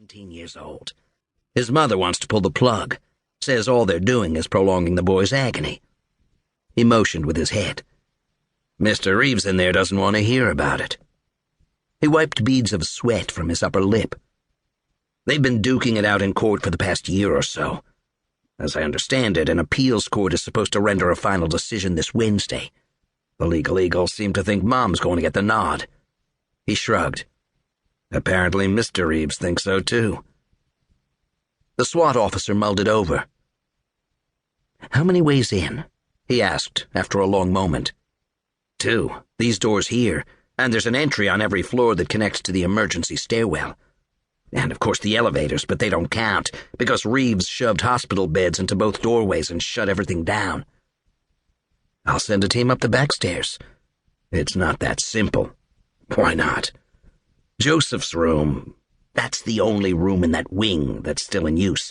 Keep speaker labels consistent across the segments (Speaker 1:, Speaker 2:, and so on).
Speaker 1: 17 years old. His mother wants to pull the plug, says all they're doing is prolonging the boy's agony. He motioned with his head. Mr. Reeves in there doesn't want to hear about it. He wiped beads of sweat from his upper lip. They've been duking it out in court for the past year or so. As I understand it, an appeals court is supposed to render a final decision this Wednesday. The legal eagles seem to think Mom's going to get the nod. He shrugged. Apparently Mr. Reeves thinks so too. The SWAT officer mulled it over. How many ways in? He asked after a long moment. 2. These doors here, and there's an entry on every floor that connects to the emergency stairwell. And of course the elevators, but they don't count, because Reeves shoved hospital beds into both doorways and shut everything down. I'll send a team up the back stairs. It's not that simple. Why not? Joseph's room, that's the only room in that wing that's still in use.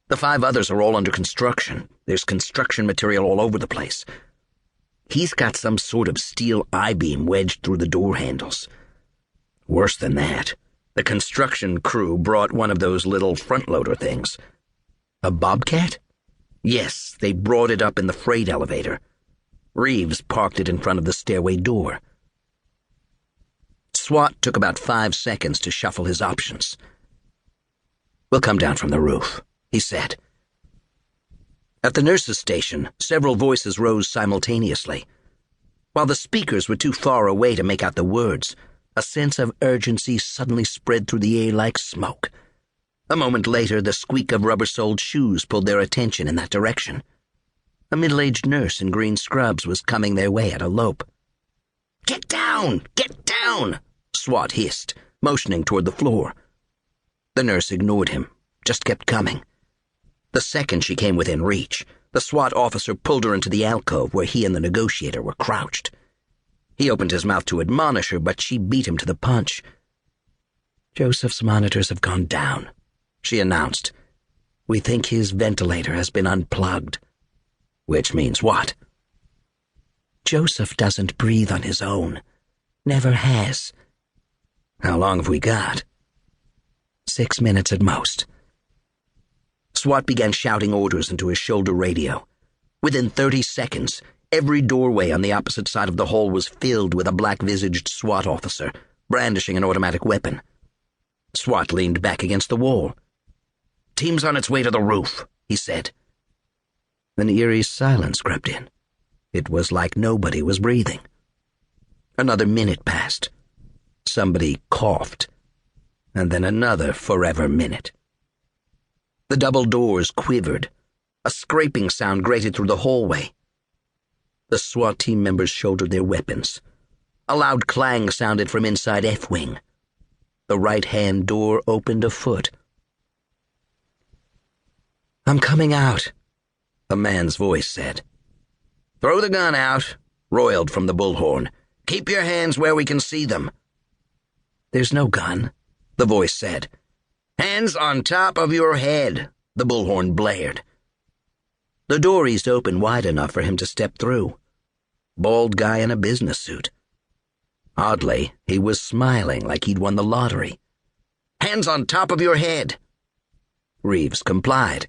Speaker 1: The 5 others are all under construction. There's construction material all over the place. He's got some sort of steel I-beam wedged through the door handles. Worse than that, the construction crew brought one of those little front-loader things. A bobcat? Yes, they brought it up in the freight elevator. Reeves parked it in front of the stairway door. SWAT took about 5 seconds to shuffle his options. We'll come down from the roof, he said. At the nurse's station, several voices rose simultaneously. While the speakers were too far away to make out the words, a sense of urgency suddenly spread through the air like smoke. A moment later, the squeak of rubber-soled shoes pulled their attention in that direction. A middle-aged nurse in green scrubs was coming their way at a lope. "Get down! Get down!" SWAT hissed, motioning toward the floor. The nurse ignored him, just kept coming. The second she came within reach, the SWAT officer pulled her into the alcove where he and the negotiator were crouched. He opened his mouth to admonish her, but she beat him to the punch. "Joseph's monitors have gone down," she announced. "We think his ventilator has been unplugged." Which means what? Joseph doesn't breathe on his own. Never has. How long have we got? 6 minutes at most. SWAT began shouting orders into his shoulder radio. Within 30 seconds, every doorway on the opposite side of the hall was filled with a black-visaged SWAT officer, brandishing an automatic weapon. SWAT leaned back against the wall. "Team's on its way to the roof," he said. An eerie silence crept in. It was like nobody was breathing. Another minute passed. Somebody coughed. And then another forever minute. The double doors quivered. A scraping sound grated through the hallway. The SWAT team members shouldered their weapons. A loud clang sounded from inside F-Wing. The right-hand door opened a foot. "I'm coming out," a man's voice said. "Throw the gun out," roiled from the bullhorn. "Keep your hands where we can see them." "There's no gun," the voice said. "Hands on top of your head," the bullhorn blared. The door eased open wide enough for him to step through. Bald guy in a business suit. Oddly, he was smiling like he'd won the lottery. "Hands on top of your head." Reeves complied.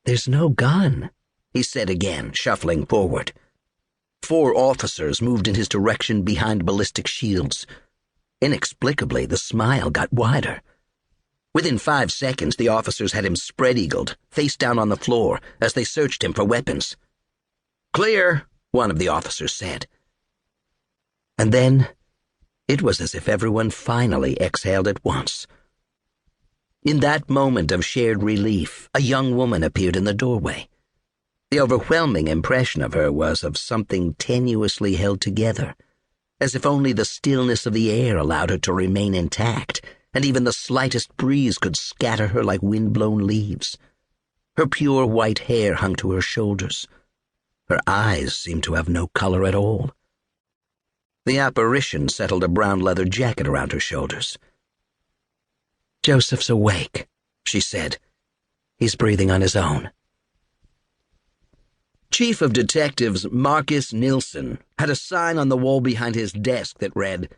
Speaker 1: "There's no gun," he said again, shuffling forward. 4 officers moved in his direction behind ballistic shields. Inexplicably, the smile got wider. Within 5 seconds, the officers had him spread-eagled, face down on the floor, as they searched him for weapons. "Clear," one of the officers said. And then, it was as if everyone finally exhaled at once. In that moment of shared relief, a young woman appeared in the doorway. The overwhelming impression of her was of something tenuously held together, as if only the stillness of the air allowed her to remain intact, and even the slightest breeze could scatter her like wind-blown leaves. Her pure white hair hung to her shoulders. Her eyes seemed to have no color at all. The apparition settled a brown leather jacket around her shoulders. "Joseph's awake," she said. "He's breathing on his own." Chief of Detectives Marcus Nilsson had a sign on the wall behind his desk that read,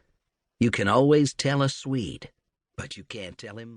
Speaker 1: "You can always tell a Swede, but you can't tell him."